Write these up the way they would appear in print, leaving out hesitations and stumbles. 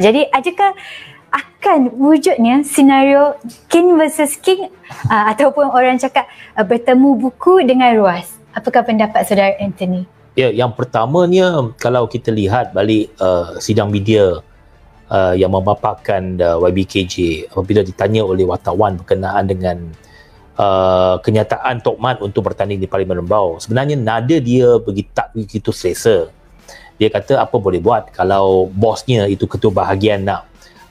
Jadi adakah akan wujudnya senario king versus king ataupun orang cakap bertemu buku dengan ruas? Apakah pendapat saudara Anthony? Ya, yang pertamanya kalau kita lihat balik sidang media yang memaparkan YBKJ apabila ditanya oleh wartawan berkenaan dengan kenyataan Tok Mat untuk bertanding di Parlimen Rembau, sebenarnya nada dia tak begitu selesa. Dia kata apa boleh buat kalau bosnya itu ketua bahagian nak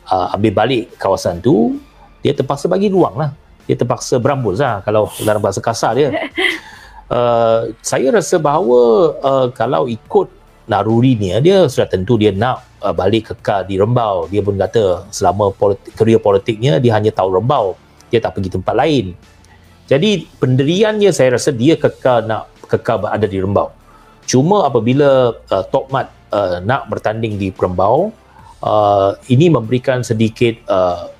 ambil balik kawasan tu, dia terpaksa bagi ruang lah. Dia terpaksa berambus lah kalau dalam bahasa kasar dia. Saya rasa bahawa kalau ikut narurinya, dia sudah tentu dia nak balik kekal di Rembau. Dia pun kata selama kerjaya politiknya dia hanya tahu Rembau, dia tak pergi tempat lain. Jadi pendiriannya saya rasa dia nak kekal berada di Rembau. Cuma apabila Tok Mat nak bertanding di Rembau, ini memberikan sedikit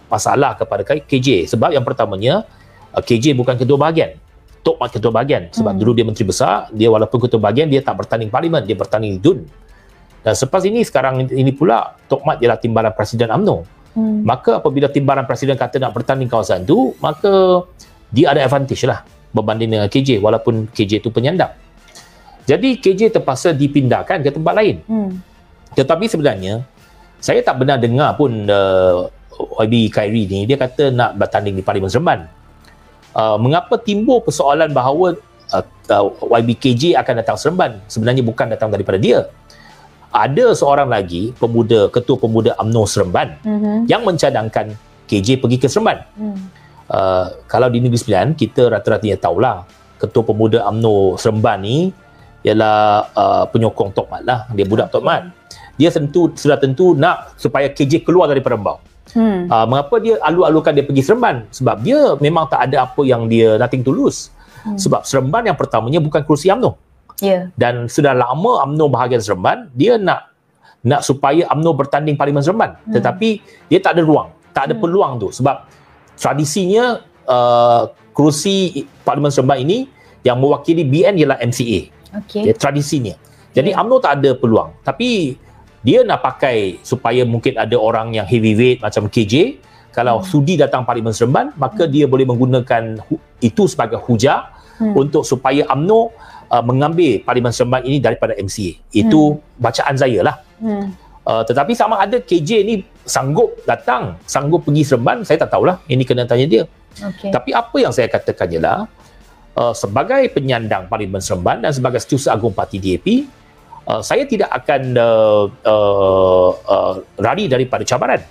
masalah kepada KJ. Sebab yang pertamanya, KJ bukan ketua bahagian, Tok Mat ketua bahagian. Sebab dulu dia menteri besar, dia walaupun ketua bahagian, dia tak bertanding parlimen, dia bertanding di DUN. Dan selepas ini, sekarang ini pula Tok Mat ialah timbalan Presiden UMNO. Maka apabila timbalan Presiden kata nak bertanding kawasan tu, maka dia ada advantage lah berbanding dengan KJ, walaupun KJ itu penyandang. Jadi KJ terpaksa dipindahkan ke tempat lain. Tetapi sebenarnya saya tak pernah dengar pun YB Khairi ni dia kata nak bertanding di Parlimen Seremban. Mengapa timbul persoalan bahawa YBKJ akan datang Seremban? Sebenarnya bukan datang daripada dia. Ada seorang lagi ketua pemuda UMNO Seremban yang mencadangkan KJ pergi ke Seremban. Kalau di Negeri Sembilan, kita rata-ratanya tahulah ketua pemuda UMNO Seremban ni ialah penyokong Tok Mat lah. Dia budak Tok Mat. Dia sudah tentu nak supaya KJ keluar daripada Rembau. Mengapa dia alu-alukan dia pergi Seremban? Sebab dia memang tak ada apa yang dia nothing to lose. Sebab Seremban yang pertamanya bukan kerusi UMNO. Dan sudah lama UMNO bahagian Seremban, dia nak supaya UMNO bertanding Parlimen Seremban. Tetapi dia tak ada ruang, tak ada peluang tu. Sebab tradisinya kerusi Parlimen Seremban ini yang mewakili BN ialah MCA. Tradisinya. Jadi UMNO tak ada peluang. Tapi dia nak pakai supaya mungkin ada orang yang heavyweight macam KJ, kalau sudi datang Parlimen Seremban, maka dia boleh menggunakan itu sebagai hujah untuk supaya UMNO mengambil Parlimen Seremban ini daripada MCA. Itu bacaan saya lah. Tetapi sama ada KJ ni sanggup datang, sanggup pergi Seremban, saya tak tahulah. Ini kena tanya dia. Tapi apa yang saya katakan ialah sebagai penyandang Parlimen Seremban dan sebagai Setiausaha Agung Parti DAP, saya tidak akan lari daripada cabaran.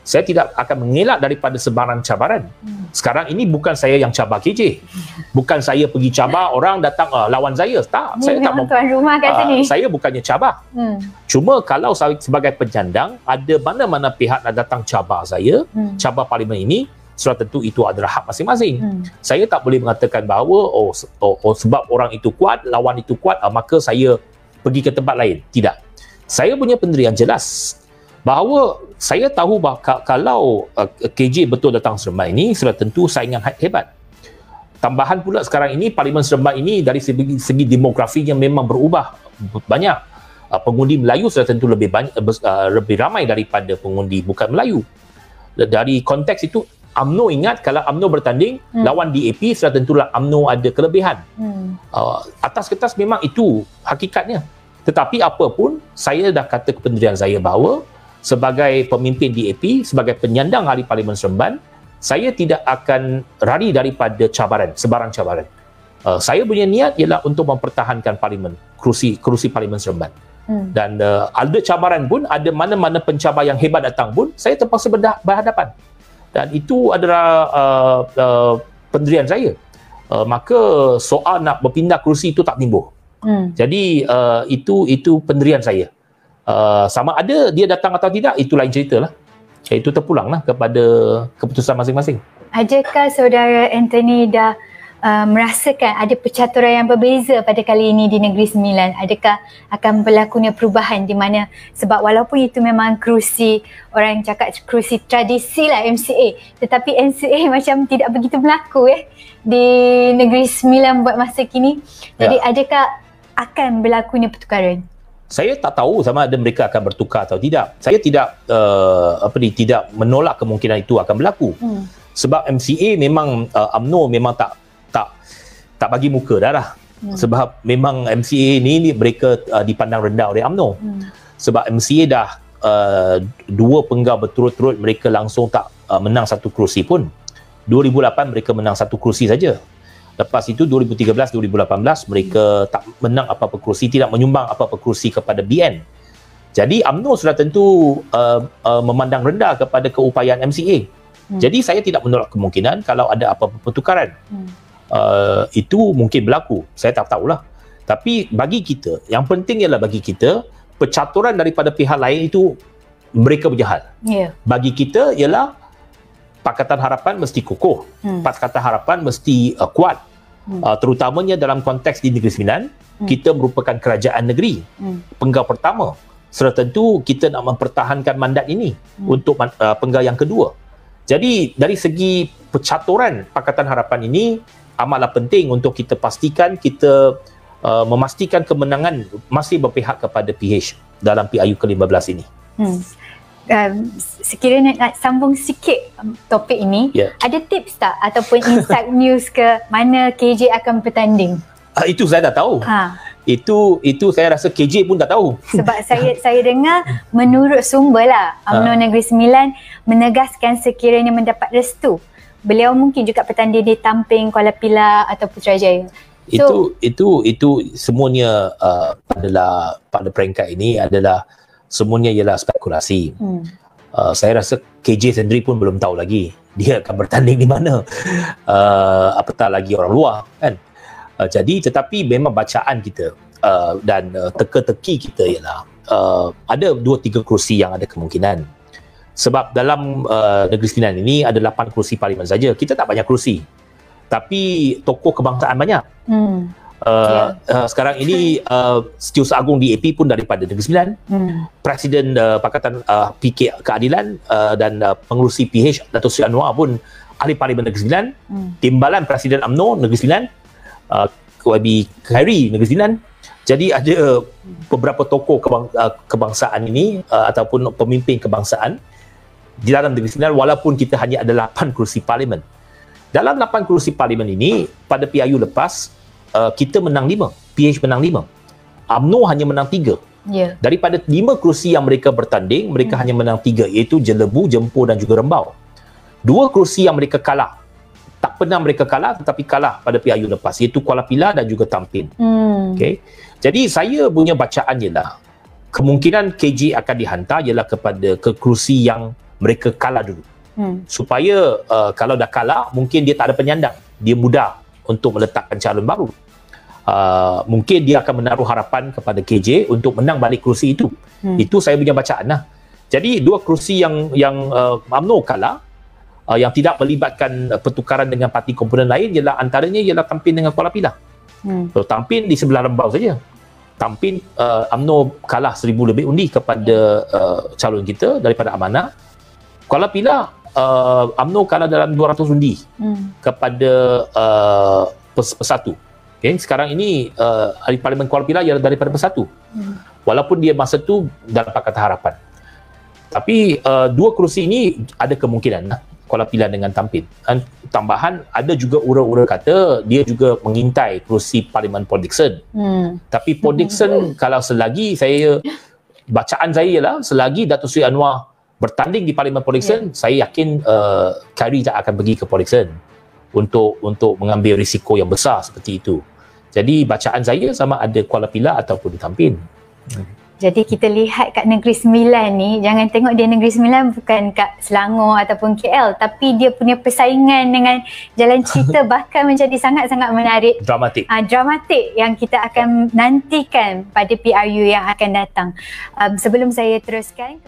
Saya tidak akan mengelak daripada sebarang cabaran. Sekarang ini bukan saya yang cabar KJ. Bukan saya pergi cabar orang datang lawan saya. Tak, saya tak mau. Tuan rumah kata ni. Saya bukannya cabar. Cuma kalau saya sebagai penyandang, ada mana-mana pihak nak datang cabar saya, cabar parlimen ini, sudah tentu itu adalah hak masing-masing. Saya tak boleh mengatakan bahawa sebab orang itu kuat, lawan itu kuat, maka saya pergi ke tempat lain. Tidak. Saya punya pendirian jelas bahawa saya tahu bahawa kalau KJ betul datang Seremban ini, sudah tentu saingan hebat. Tambahan pula sekarang ini, Parlimen Seremban ini dari segi demografinya memang berubah banyak. Pengundi Melayu sudah tentu lebih ramai daripada pengundi bukan Melayu. Dari konteks itu, UMNO ingat kalau UMNO bertanding lawan DAP, sudah tentulah UMNO ada kelebihan. Atas kertas memang itu hakikatnya. Tetapi apapun, saya dah kata kependirian saya bahawa sebagai pemimpin DAP, sebagai penyandang ahli Parlimen Seremban, saya tidak akan lari daripada cabaran, sebarang cabaran. Saya punya niat ialah untuk mempertahankan parlimen, kerusi Parlimen Seremban. Dan ada cabaran pun, ada mana-mana pencabar yang hebat datang pun, saya terpaksa berhadapan. Dan itu adalah pendirian saya. Maka soal nak berpindah kerusi itu tak timbul. Jadi itu pendirian saya. Sama ada dia datang atau tidak, itu lain cerita lah. Itu terpulanglah kepada keputusan masing-masing. Adakah saudara Anthony dah merasakan ada percaturan yang berbeza pada kali ini di Negeri Sembilan? Adakah akan berlakunya perubahan di mana, sebab walaupun itu memang kerusi, orang cakap kerusi tradisi lah MCA, tetapi MCA macam tidak begitu berlaku di Negeri Sembilan buat masa kini. Jadi adakah akan berlakunya pertukaran? Saya tak tahu sama ada mereka akan bertukar atau tidak. Saya tidak tidak menolak kemungkinan itu akan berlaku. Sebab MCA memang UMNO memang tak bagi muka dah lah. Sebab memang MCA ni mereka dipandang rendah oleh UMNO. Sebab MCA dah 2 penggal berturut-turut mereka langsung tak menang satu kerusi pun. 2008 mereka menang satu kerusi saja. Lepas itu 2013-2018 mereka tak menang apa-apa kerusi, tidak menyumbang apa-apa kerusi kepada BN. Jadi UMNO sudah tentu memandang rendah kepada keupayaan MCA. Jadi saya tidak menolak kemungkinan kalau ada apa-apa pertukaran. Itu mungkin berlaku. Saya tak tahulah. Tapi bagi kita, yang penting ialah bagi kita, percaturan daripada pihak lain itu mereka berjahal. Bagi kita ialah Pakatan Harapan mesti kukuh. Pakatan Harapan mesti kuat. Terutamanya dalam konteks di Negeri Sembilan, kita merupakan kerajaan negeri. Penggal pertama. Sudah tentu kita nak mempertahankan mandat ini untuk penggal yang kedua. Jadi dari segi percaturan Pakatan Harapan ini amatlah penting untuk kita pastikan kita memastikan kemenangan masih berpihak kepada PH dalam PRU ke-15 ini. Sekiranya nak sambung sikit topik ini, ada tips tak ataupun inside news ke mana KJ akan bertanding? Itu saya dah tahu. Itu saya rasa KJ pun tak tahu. Sebab saya dengar menurut sumber lah, UMNO Negeri Sembilan menegaskan sekiranya mendapat restu, beliau mungkin juga bertanding di Tamping, Kuala Pilah atau Putrajaya. Itu semuanya pada peringkat ini adalah semuanya ialah spekulasi. Saya rasa KJ sendiri pun belum tahu lagi dia akan bertanding di mana. Apatah lagi orang luar kan. Jadi tetapi memang bacaan kita dan teka-teki kita ialah ada 2-3 kerusi yang ada kemungkinan. Sebab dalam Negeri Sembilan ini ada 8 kerusi parlimen saja. Kita tak banyak kerusi. Tapi tokoh kebangsaan banyak. Sekarang ini Setiausaha Agung DAP pun daripada Negeri Sembilan, Presiden Pakatan PK Keadilan dan pengerusi PH Dato' Sri Anwar pun ahli Parlimen Negeri Sembilan, Timbalan Presiden UMNO Negeri Sembilan, YB Khairi Negeri Sembilan. Jadi ada beberapa tokoh kebangsaan ini ataupun pemimpin kebangsaan di dalam Negeri Sembilan, walaupun kita hanya ada 8 kerusi parlimen. Dalam 8 kerusi parlimen ini pada PRU lepas kita menang 5, PH menang 5, UMNO hanya menang 3. Daripada 5 kerusi yang mereka bertanding, mereka hanya menang 3, iaitu Jelebu, Jempur dan juga Rembau. 2 kerusi yang mereka kalah, tak pernah mereka kalah tetapi kalah pada PRU lepas, iaitu Kuala Pilah dan juga Tampin. Okay. Jadi saya punya bacaan ialah kemungkinan KJ akan dihantar ialah kepada kerusi yang mereka kalah dulu. Supaya kalau dah kalah, mungkin dia tak ada penyandang, dia mudah untuk meletakkan calon baru. Mungkin dia akan menaruh harapan kepada KJ untuk menang balik kerusi itu. Itu saya punya bacaan lah. Jadi 2 kerusi yang UMNO kalah, yang tidak melibatkan pertukaran dengan parti komponen lain ialah antaranya ialah Tampin dengan Kuala Pilah. Tampin di sebelah Rembau saja. Tampin UMNO kalah 1,000 lebih undi kepada calon kita daripada Amanah. Kuala Pilah UMNO kalah dalam 200 undi kepada Persatu. Okay, sekarang ini ahli Parlimen Kuala Pilah ialah daripada Persatu. Walaupun dia masa tu dalam Pakatan Harapan. Tapi 2 kerusi ini ada kemungkinan Kuala Pilah dengan Tampin. Dan tambahan ada juga ura-ura kata dia juga mengintai kerusi Parlimen Port Dickson. Tapi Port Dickson kalau selagi bacaan saya ialah selagi Dato' Sri Anwar bertanding di Parlimen Port Dickson, saya yakin Khairi tak akan pergi ke Port Dickson untuk mengambil risiko yang besar seperti itu. Jadi bacaan saya sama ada Kuala Pilah ataupun di Tampin. Jadi kita lihat kat Negeri Sembilan ni, jangan tengok dia Negeri Sembilan bukan kat Selangor ataupun KL, tapi dia punya persaingan dengan jalan cerita bahkan menjadi sangat-sangat menarik. Dramatik. Dramatik yang kita akan nantikan pada PRU yang akan datang. Sebelum saya teruskan,